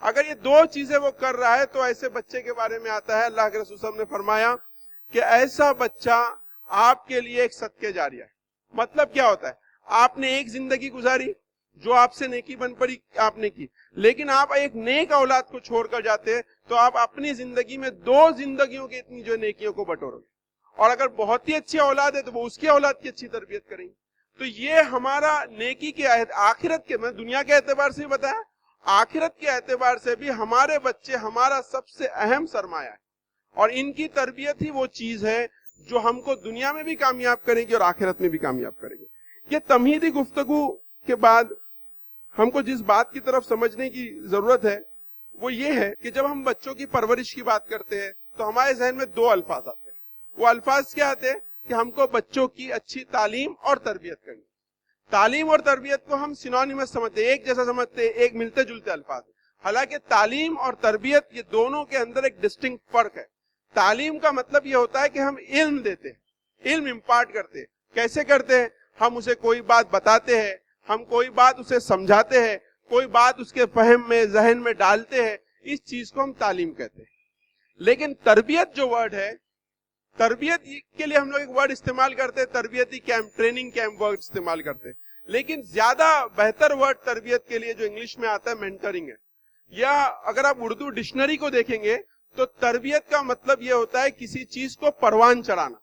اگر یہ دو چیزیں وہ کر رہا ہے تو ایسے بچے کے بارے میں آتا ہے اللہ کے رسول صلی اللہ علیہ وسلم نے فرمایا کہ ایسا بچہ آپ کے لیے ایک صدقے جاریہ ہے. مطلب کیا ہوتا ہے؟ آپ نے ایک زندگی گزاری جو آپ سے نیکی بن پڑی آپ نے کی, لیکن آپ ایک نیک اولاد کو چھوڑ کر جاتے ہیں تو آپ اپنی زندگی میں دو زندگیوں کے اتنی جو نیکیوں کو بٹورو گے, اور اگر بہت ہی اچھی اولاد ہے تو وہ اس کی اولاد کی اچھی تربیت کریں گے. تو یہ ہمارا نیکی کے آخرت کے, میں دنیا کے اعتبار سے بھی بتایا, آخرت کے اعتبار سے بھی ہمارے بچے ہمارا سب سے اہم سرمایہ ہے, اور ان کی تربیت ہی وہ چیز ہے جو ہم کو دنیا میں بھی کامیاب کرے گی اور آخرت میں بھی کامیاب کرے گی. یہ تمہیدی گفتگو کے بعد ہم کو جس بات کی طرف سمجھنے کی ضرورت ہے وہ یہ ہے کہ جب ہم بچوں کی پرورش کی بات کرتے ہیں تو ہمارے ذہن میں دو الفاظ آتے ہیں. وہ الفاظ کیا آتے ہیں کہ ہم کو بچوں کی اچھی تعلیم اور تربیت کرنی. تعلیم اور تربیت کو ہم سینونیمس سمجھتے ہیں, ایک جیسا سمجھتے ہیں, ایک ملتے جلتے الفاظ ہیں. حالانکہ تعلیم اور تربیت یہ دونوں کے اندر ایک ڈسٹنکٹ فرق ہے. تعلیم کا مطلب یہ ہوتا ہے کہ ہم علم دیتے ہیں, علم امپارٹ کرتے ہیں. کیسے کرتے ہیں؟ ہم اسے کوئی بات بتاتے ہیں, ہم کوئی بات اسے سمجھاتے ہیں, کوئی بات اس کے فہم میں ذہن میں ڈالتے ہیں, اس چیز کو ہم تعلیم کہتے ہیں. لیکن تربیت جو ورڈ ہے, تربیت کے لیے ہم لوگ ایک ورڈ استعمال کرتے ہیں, تربیتی کیمپ, ٹریننگ کیمپ ورڈ استعمال کرتے ہیں. لیکن زیادہ بہتر ورڈ تربیت کے لیے جو انگلش میں آتا ہے مینٹرنگ ہے. یا اگر آپ اردو ڈکشنری کو دیکھیں گے تو تربیت کا مطلب یہ ہوتا ہے کسی چیز کو پروان چڑھانا,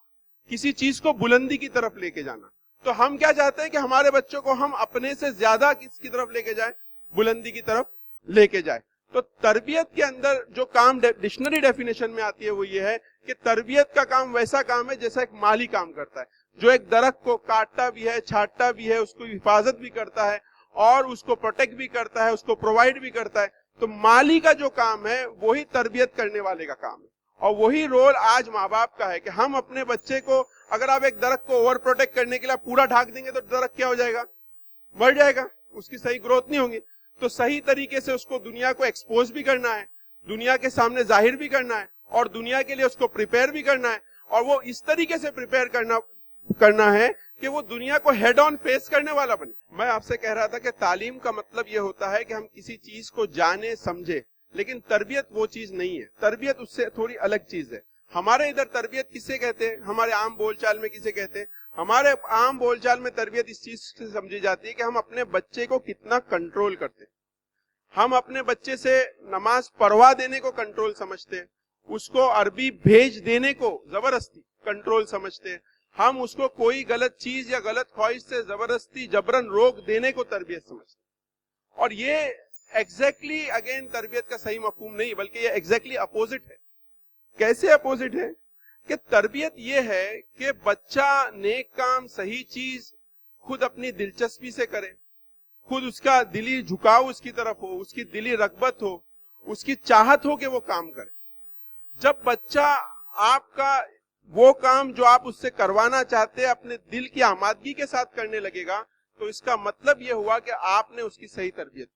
کسی چیز کو بلندی کی طرف لے کے جانا. تو ہم کیا چاہتے ہیں کہ ہمارے بچوں کو ہم اپنے سے زیادہ کس کی طرف لے کے جائیں؟ بلندی کی طرف لے کے جائیں. تو تربیت کے اندر جو کام ڈکشنری ڈیفینیشن میں آتی ہے وہ یہ ہے کہ تربیت کا کام ویسا کام ہے جیسا ایک مالی کام کرتا ہے, جو ایک درخت کو کاٹتا بھی ہے, چھاٹتا بھی ہے, اس کو حفاظت بھی کرتا ہے اور اس کو پروٹیکٹ بھی کرتا ہے, اس کو پرووائڈ بھی کرتا ہے. تو مالی کا جو کام ہے وہی تربیت کرنے والے کا کام ہے, اور وہی رول آج ماں باپ کا ہے کہ ہم اپنے بچے کو, اگر آپ ایک درخت کو اوور پروٹیکٹ کرنے کے لیے پورا ڈھانک دیں گے تو درخت کیا ہو جائے گا؟ مر جائے گا, اس کی صحیح گروتھ نہیں ہوگی. تو صحیح طریقے سے اس کو دنیا کو ایکسپوز بھی کرنا ہے, دنیا کے سامنے ظاہر بھی کرنا ہے, اور دنیا کے لیے اس کو پریپیئر بھی کرنا ہے, اور وہ اس طریقے سے پریپیئر کرنا ہے کہ وہ دنیا کو ہیڈ آن فیس کرنے والا بنے. میں آپ سے کہہ رہا تھا کہ تعلیم کا مطلب یہ ہوتا ہے کہ ہم کسی چیز کو جانے سمجھے, لیکن تربیت وہ چیز نہیں ہے. تربیت اس سے تھوڑی الگ چیز ہے. ہمارے ادھر تربیت کسے کہتے ہیں؟ ہمارے عام بول چال میں کسے کہتے ہیں؟ ہمارے عام بول چال میں تربیت اس چیز سے سمجھی جاتی ہے کہ ہم اپنے بچے کو کتنا کنٹرول کرتے ہیں. ہم اپنے بچے سے نماز پڑھوا دینے کو کنٹرول سمجھتے ہیں, اس کو عربی بھیج دینے کو زبردستی کنٹرول سمجھتے ہیں, ہم اس کو کوئی غلط چیز یا غلط خواہش سے زبردستی جبرن روک دینے کو تربیت سمجھتے ہیں. اور یہ ایگزیکٹلی اگین تربیت کا صحیح مفہوم نہیں, بلکہ یہ ایگزیکٹلی اپوزٹ ہے. کیسے اپوزٹ ہے؟ کہ تربیت یہ ہے کہ بچہ نیک کام, صحیح چیز خود اپنی دلچسپی سے کرے, خود اس کا دلی جھکاؤ اس کی طرف ہو, اس کی دلی رغبت ہو, اس کی چاہت ہو کہ وہ کام کرے. جب بچہ آپ کا وہ کام جو آپ اس سے کروانا چاہتے ہیں اپنے دل کی آمادگی کے ساتھ کرنے لگے گا تو اس کا مطلب یہ ہوا کہ آپ نے اس کی صحیح تربیت کی,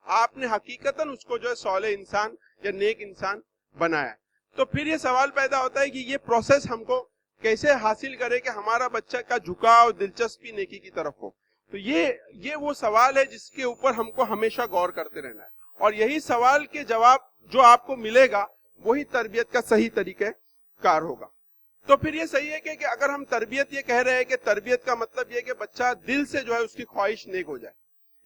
آپ نے حقیقتاً اس کو جو ہے صالح انسان یا نیک انسان بنایا. تو پھر یہ سوال پیدا ہوتا ہے کہ یہ پروسیس ہم کو کیسے حاصل کرے کہ ہمارا بچہ کا جھکاؤ دلچسپی نیکی کی طرف ہو. تو یہ وہ سوال ہے جس کے اوپر ہم کو ہمیشہ غور کرتے رہنا ہے, اور یہی سوال کے جواب جو آپ کو ملے گا وہی تربیت کا صحیح طریقہ کار ہوگا. تو پھر یہ صحیح ہے کہ اگر ہم تربیت یہ کہہ رہے ہیں کہ تربیت کا مطلب یہ کہ بچہ دل سے جو ہے اس کی خواہش نیک ہو جائے.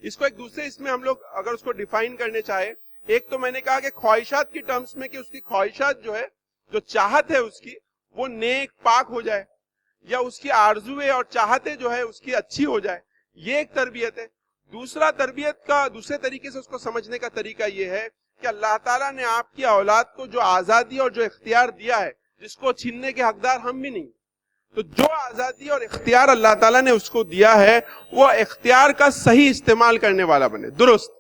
اس کو ایک دوسرے اس میں ہم لوگ اگر اس کو ڈیفائن کرنے چاہے, ایک تو میں نے کہا کہ خواہشات کی ٹرمز میں کہ اس کی خواہشات جو ہے, جو چاہت ہے اس کی, وہ نیک پاک ہو جائے, یا اس کی آرزویں اور چاہتیں جو ہے اس کی اچھی ہو جائے. یہ ایک تربیت ہے. دوسرا تربیت کا دوسرے طریقے سے اس کو سمجھنے کا طریقہ یہ ہے کہ اللہ تعالیٰ نے آپ کی اولاد کو جو آزادی اور جو اختیار دیا ہے جس کو چھیننے کے حقدار ہم بھی نہیں, تو جو آزادی اور اختیار اللہ تعالیٰ نے اس کو دیا ہے وہ اختیار کا صحیح استعمال کرنے والا بنے, درست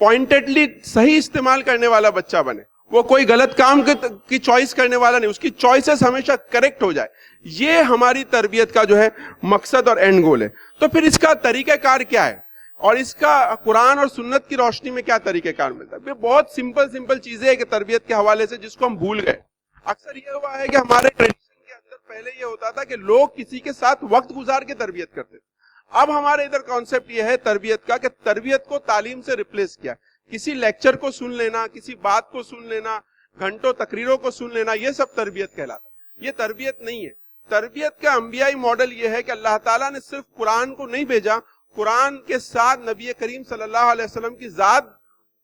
پوائنٹڈلی صحیح استعمال کرنے والا بچہ بنے. وہ کوئی غلط کام کی چوائس کرنے والا نہیں, اس کی چوائسز ہمیشہ کریکٹ ہو جائے. یہ ہماری تربیت کا جو ہے مقصد اور اینڈ گول ہے. تو پھر اس کا طریقہ کار کیا ہے, اور اس کا قرآن اور سنت کی روشنی میں کیا طریقہ کار ملتا ہے؟ بہت سمپل چیزیں ہیں کہ تربیت کے حوالے سے جس کو ہم بھول گئے. اکثر یہ ہوا ہے کہ ہمارے ٹریڈیشن کے اندر پہلے یہ ہوتا تھا کہ لوگ کسی کے ساتھ وقت گزار کے تربیت کرتے تھے. اب ہمارے ادھر کانسیپٹ یہ ہے تربیت کا کہ تربیت کو تعلیم سے ریپلیس کیا, کسی لیکچر کو سن لینا, کسی بات کو سن لینا, گھنٹوں تقریروں کو سن لینا, یہ سب تربیت کہلاتا ہے. یہ تربیت نہیں ہے. تربیت کا انبیائی ماڈل یہ ہے کہ اللہ تعالیٰ نے صرف قرآن کو نہیں بھیجا, قرآن کے ساتھ نبی کریم صلی اللہ علیہ وسلم کی ذات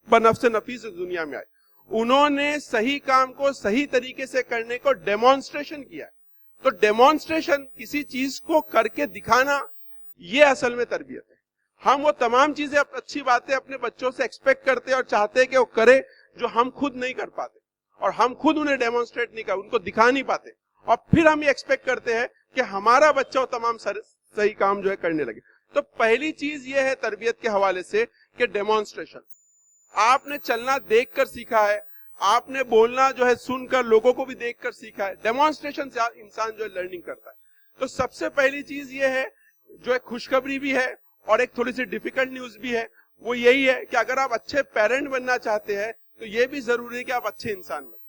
بنفس نفیس دنیا میں آئی. انہوں نے صحیح کام کو صحیح طریقے سے کرنے کو ڈیمونسٹریشن کیا. تو ڈیمونسٹریشن, کسی چیز کو کر کے دکھانا, یہ اصل میں تربیت ہے. ہم وہ تمام چیزیں, اچھی باتیں اپنے بچوں سے ایکسپیکٹ کرتے اور چاہتے ہیں کہ وہ کرے جو ہم خود نہیں کر پاتے, اور ہم خود انہیں ڈیمونسٹریٹ نہیں کر, ان کو دکھا نہیں پاتے, اور پھر ہم یہ ایکسپیکٹ کرتے ہیں کہ ہمارا بچہ وہ تمام صحیح کام جو ہے کرنے لگے. تو پہلی چیز یہ ہے تربیت کے حوالے سے کہ ڈیمونسٹریشن. آپ نے چلنا دیکھ کر سیکھا ہے, آپ نے بولنا جو ہے سن کر, لوگوں کو بھی دیکھ کر سیکھا ہے. ڈیمونسٹریشن سے انسان جو ہے لرننگ کرتا ہے. تو سب سے پہلی چیز یہ ہے, جو ایک خوشخبری بھی ہے اور ایک تھوڑی سی ڈیفیکلٹ نیوز بھی ہے, وہ یہی ہے کہ اگر آپ اچھے پیرنٹ بننا چاہتے ہیں تو یہ بھی ضروری ہے کہ آپ اچھے انسان بنیں.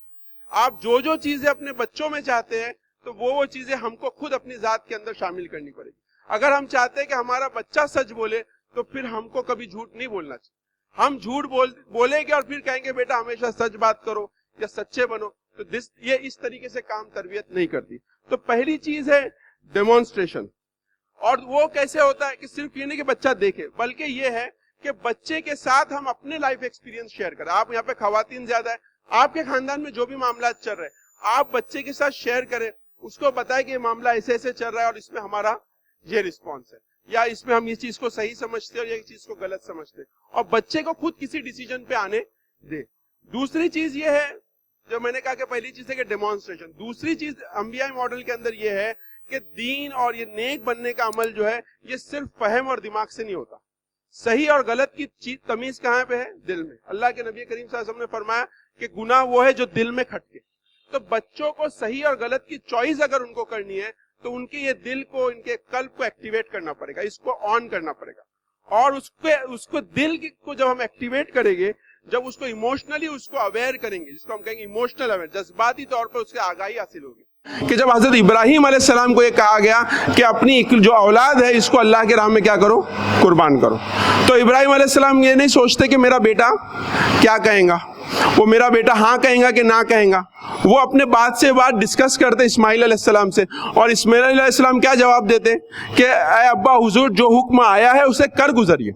آپ جو چیزیں اپنے بچوں میں چاہتے ہیں تو وہ چیزیں ہم کو خود اپنی ذات کے اندر شامل کرنی پڑے گی. اگر ہم چاہتے ہیں کہ ہمارا بچہ سچ بولے تو پھر ہم کو کبھی جھوٹ نہیں بولنا چاہیے. ہم جھوٹ بولیں گے اور پھر کہیں گے بیٹا ہمیشہ سچ بات کرو یا سچے بنو, تو یہ اس طریقے سے کام تربیت نہیں کرتی. تو پہلی چیز ہے ڈیمونسٹریشن. اور وہ کیسے ہوتا ہے کہ صرف یہ نہیں کہ بچہ دیکھے, بلکہ یہ ہے کہ بچے کے ساتھ ہم اپنے لائف ایکسپیرینس شیئر کریں. آپ یہاں پہ خواتین زیادہ ہے, آپ کے خاندان میں جو بھی معاملات چل رہے ہیں آپ بچے کے ساتھ شیئر کریں, اس کو بتائیں کہ یہ معاملہ ایسے ایسے چل رہا ہے اور اس میں ہمارا یہ رسپانس ہے, یا اس میں ہم اس چیز کو صحیح سمجھتے ہیں اور یہ چیز کو غلط سمجھتے ہیں, اور بچے کو خود کسی ڈیسیجن پہ آنے دے. دوسری چیز یہ ہے, جو میں نے کہا کہ پہلی چیز ہے کہ ڈیمونسٹریشن. دوسری چیز انبیاء ماڈل کے اندر یہ ہے کہ دین اور یہ نیک بننے کا عمل جو ہے یہ صرف فہم اور دماغ سے نہیں ہوتا. صحیح اور غلط کی چیز تمیز کہاں پہ ہے؟ دل میں. اللہ کے نبی کریم صلی اللہ علیہ وسلم نے فرمایا کہ گناہ وہ ہے جو دل میں کھٹکے. تو بچوں کو صحیح اور غلط کی چوائس اگر ان کو کرنی ہے تو ان کے یہ دل کو, ان کے قلب کو ایکٹیویٹ کرنا پڑے گا, اس کو آن کرنا پڑے گا. اور اس کو دل کو جب ہم ایکٹیویٹ کریں گے, جب اس کو ایموشنلی اس کو اویئر کریں گے, جس کو ہم کہیں گے ایموشنل اویئر, جذباتی طور پر اس سے آگاہی حاصل ہوگی. کہ جب حضرت ابراہیم علیہ السلام کو یہ کہا گیا کہ اپنی جو اولاد ہے اس کو اللہ کے راہ میں کیا کرو, قربان کرو, تو ابراہیم علیہ السلام یہ نہیں سوچتے کہ میرا بیٹا کیا کہیں گا, وہ میرا بیٹا ہاں کہیں گا کہ نہ کہیں گا. وہ اپنے بات سے بات ڈسکس کرتے اسماعیل علیہ السلام سے, اور اسماعیل علیہ السلام کیا جواب دیتے کہ اے ابا حضور جو حکم آیا ہے اسے کر گزریے.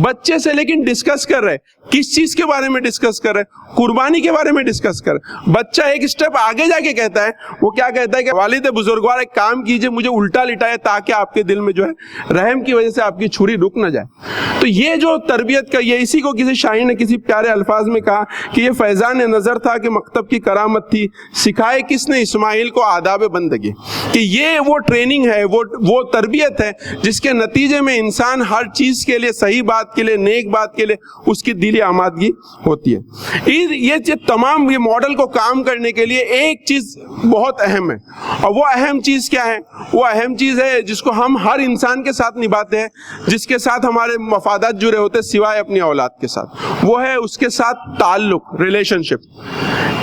بچے سے لیکن ڈسکس کر رہے, کس چیز کے بارے میں ڈسکس کر رہے, قربانی کے بارے میں ڈسکس کر رہے. بچہ ایک سٹیپ آگے جا کے کہتا ہے, وہ کیا کہتا ہے کہ والد بزرگوار ایک کام کیجئے, مجھے الٹا لٹائے تاکہ آپ کے دل میں جو ہے رحم کی وجہ سے آپ کی چھری رک نہ جائے. تو یہ جو تربیت کا, یہ اسی کو کسی شاعر نے کسی پیارے الفاظ میں کہا کہ یہ فیضان نظر تھا کہ مکتب کی کرامت تھی, سکھائے کس نے اسماعیل کو آداب بندگی. کہ یہ وہ ٹریننگ ہے, وہ تربیت ہے جس کے نتیجے میں انسان ہر چیز کے لیے, صحیح بات کے لیے, نیک بات کے لیے اس کی دلی آمادگی ہوتی ہے. یہ تمام یہ ماڈل کو کام کرنے کے لیے ایک چیز بہت اہم ہے, اور وہ اہم چیز کیا ہے؟ وہ اہم چیز ہے جس کو ہم ہر انسان کے ساتھ نبھاتے ہیں, جس کے ساتھ ہمارے مفادات جڑے ہوتے ہیں سوائے اپنی اولاد کے ساتھ, وہ ہے اس کے ساتھ تعلق, ریلیشن شپ.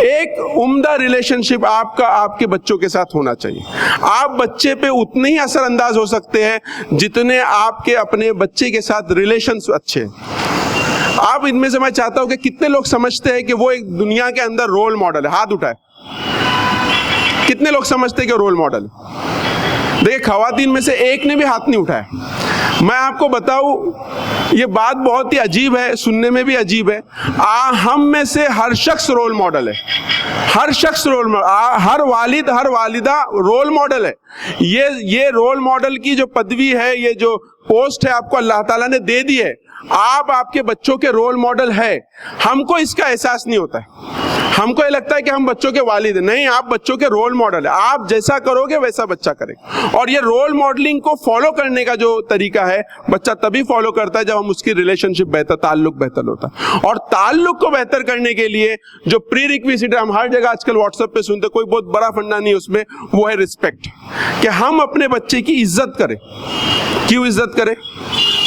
ایک عمدہ ریلیشن شپ آپ کے بچوں کے ساتھ ہونا چاہیے. آپ بچے پہ اتنے ہی اثر انداز ہو سکتے ہیں جتنے آپ کے اپنے بچے کے ساتھ ریلیشنز اچھے ہیں. آپ ان میں سے میں چاہتا ہوں کہ کتنے لوگ سمجھتے ہیں کہ وہ ایک دنیا کے اندر رول ماڈل ہے؟ ہاتھ اٹھائے. کتنے لوگ سمجھتے ہیں کہ رول ماڈل؟ دیکھیں, خواتین میں سے ایک نے بھی ہاتھ نہیں اٹھایا. میں آپ کو بتاؤں, یہ بات بہت ہی عجیب ہے, سننے میں بھی عجیب ہے. ہم میں سے ہر شخص رول ماڈل ہے, ہر شخص رول ماڈل, ہر والد ہر والدہ رول ماڈل ہے. یہ رول ماڈل کی جو پدوی ہے, یہ جو پوسٹ ہے آپ کو اللہ تعالیٰ نے دے دی ہے. آپ کے بچوں کے رول ماڈل ہے. ہم کو اس کا احساس نہیں ہوتا ہے, ہم کو یہ لگتا ہے کہ ہم بچوں کے والد ہیں. نہیں, آپ بچوں کے رول ماڈل ہے. آپ جیسا کرو گے ویسا بچہ کرے. اور یہ رول ماڈلنگ کو فالو کرنے کا جو طریقہ ہے, بچہ تبھی فالو کرتا ہے جب ہم اس کی ریلیشن شپ بہتر, تعلق بہتر ہوتا ہے. اور تعلق کو بہتر کرنے کے لیے جو پری ریکویزٹ ہے, ہم ہر جگہ آج کل واٹس ایپ پہ سنتے, کوئی بہت بڑا فنڈا نہیں اس میں, وہ ہے رسپیکٹ. کہ ہم اپنے بچے کی عزت کریں. کیوں عزت کریں؟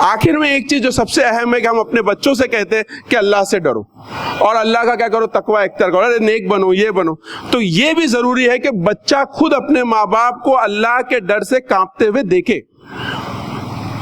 آخر میں ایک چیز جو سب سے اہم ہے کہ ہم اپنے بچوں سے کہتے ہیں کہ اللہ سے ڈرو اور اللہ کا کیا کرو، تقوی اختیار کرو، ارے نیک بنو، یہ بنو. تو یہ بھی ضروری ہے کہ بچہ خود اپنے ماں باپ کو اللہ کے ڈر سے کانپتے ہوئے دیکھے.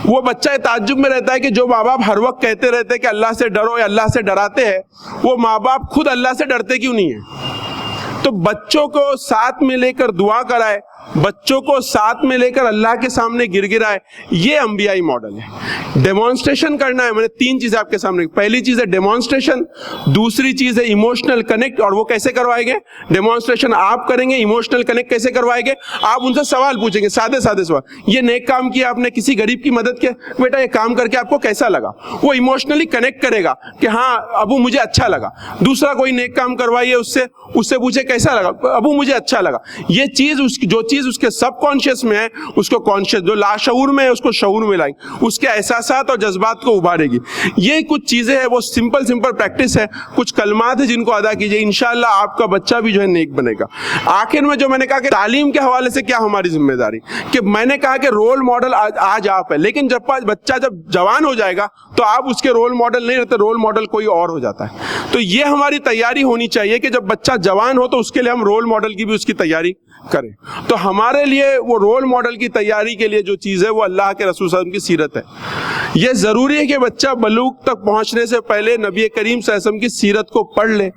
وہ بچہ تعجب میں رہتا ہے کہ جو ماں باپ ہر وقت کہتے رہتے کہ اللہ سے ڈرو یا اللہ سے ڈراتے ہیں، وہ ماں باپ خود اللہ سے ڈرتے کیوں نہیں ہیں؟ تو بچوں کو ساتھ میں لے کر دعا کرائے، بچوں کو ساتھ میں لے کر اللہ کے سامنے گر گرائے. یہ انبیائی ماڈل ہے. ڈیمانسٹریشن کرنا ہے. میں نے 3 چیزیں آپ کے سامنے. پہلی چیز ہے ڈیمانسٹریشن، دوسری چیز ہے ایموشنل کنیکٹ. اور وہ کیسے کروائیں گے؟ ڈیمانسٹریشن آپ کریں گے، ایموشنل کنیکٹ کیسے کروائیں گے؟ آپ ان سے سوال پوچھیں گے، سادے سادے سوال. یہ نیک کام کیا آپ نے، کسی غریب کی مدد کیا، بیٹا یہ کام کر کے آپ کو کیسا لگا؟ وہ ایموشنلی کنیکٹ کرے گا کہ ہاں ابو مجھے اچھا لگا. دوسرا کوئی نیک کام کروائیے، اس سے پوچھے کیسا لگا، ابو مجھے اچھا لگا. یہ چیز جو چیز اس کے سب کانشیس میں ہے اس کو کانشیس، جو لاشعور میں ہے اس کو شعور میں لائیں، اس کے احساسات اور جذبات کو ابھارے گی. یہ کچھ چیزیں ہیں، وہ سمپل پریکٹس ہے، کچھ کلمات ہیں جن کو ادا کیجئے، انشاءاللہ آپ کا بچہ بھی جو ہے نیک بنے گا. آخر میں جو میں نے کہا کہ تعلیم کے حوالے سے کیا ہماری ذمہ داری، کہ میں نے کہا کہ رول ماڈل آج آپ ہے، لیکن جب بچہ جب جوان ہو جائے گا تو آپ اس کے رول ماڈل نہیں رہتے، رول ماڈل کوئی اور ہو جاتا ہے. تو یہ ہماری تیاری ہونی چاہیے کہ جب بچہ جوان ہو تو اس کے لیے ہم رول ماڈل کی بھی اس کی تیاری کریں. تو ہمارے لیے وہ رول ماڈل کی تیاری کے لیے جو چیز ہے وہ اللہ کے رسول صلی اللہ علیہ وسلم کی سیرت ہے. یہ ضروری ہے کہ بچہ بلوغ تک پہنچنے سے پہلے نبی کریم صلی اللہ علیہ وسلم کی سیرت کو پڑھ لے.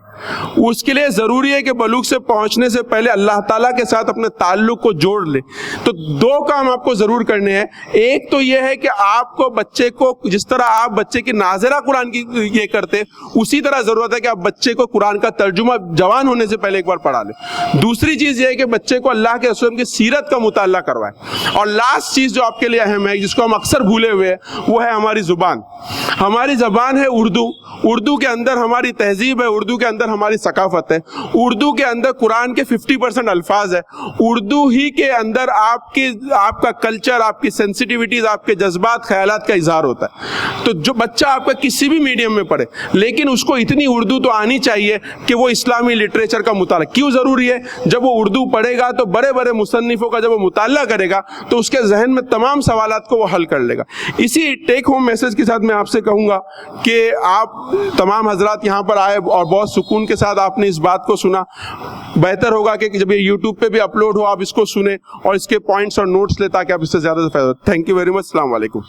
اس کے لیے ضروری ہے کہ بلوغ سے پہنچنے سے پہلے اللہ تعالیٰ کے ساتھ اپنے تعلق کو جوڑ لے. تو 2 کام آپ کو ضرور کرنے ہیں. ایک تو یہ ہے کہ آپ کو بچے کو جس طرح آپ بچے کی ناظرہ قرآن کی یہ کرتے، اسی طرح ضرورت ہے کہ آپ بچے کو قرآن کا ترجمہ جوان ہونے سے پہلے ایک بار پڑھا لیں. دوسری چیز یہ ہے کہ بچے کو اللہ کے رسول کی سیرت کا مطالعہ کروائیں. اور لاسٹ چیز جو آپ کے لیے اہم ہے، جس کو ہم اکثر بھولے ہوئے ہیں، وہ ہے ہماری زبان. ہماری زبان ہے اردو. اردو کے اندر ہماری تہذیب ہے، اردو کے اندر ہماری ثقافت ہے، اردو کے اندر قرآن کے 50% الفاظ ہے. اردو ہی کے اندر آپ کا کلچر، آپ کی سینسٹیوٹیز، آپ کے جذبات، خیالات کا اظہار ہوتا ہے. تو جو بچہ آپ کا کسی بھی میڈیم میں پڑھے، لیکن اس کو اتنی اردو تو آنی چاہیے کہ وہ اسلامی لٹریچر کا مطالعہ. کیوں ضروری ہے؟ جب وہ اردو پڑھے گا تو بڑے بڑے مصنفوں کا جب وہ مطالعہ کرے گا تو اس کے ذہن میں تمام سوالات کو وہ حل کر لے گا. اسی ٹیک ہوم میسج کے ساتھ میں آپ سے کہوں گا کہ آپ تمام حضرات یہاں پر آئے اور بہت سکون کے ساتھ آپ نے اس بات کو سنا. بہتر ہوگا کہ جب یہ یوٹیوب پہ بھی اپلوڈ ہو آپ اس کو سنیں اور اس کے پوائنٹس اور نوٹس لیں تاکہ آپ اس سے زیادہ سے فائدہ. Thank you very much. السلام علیکم.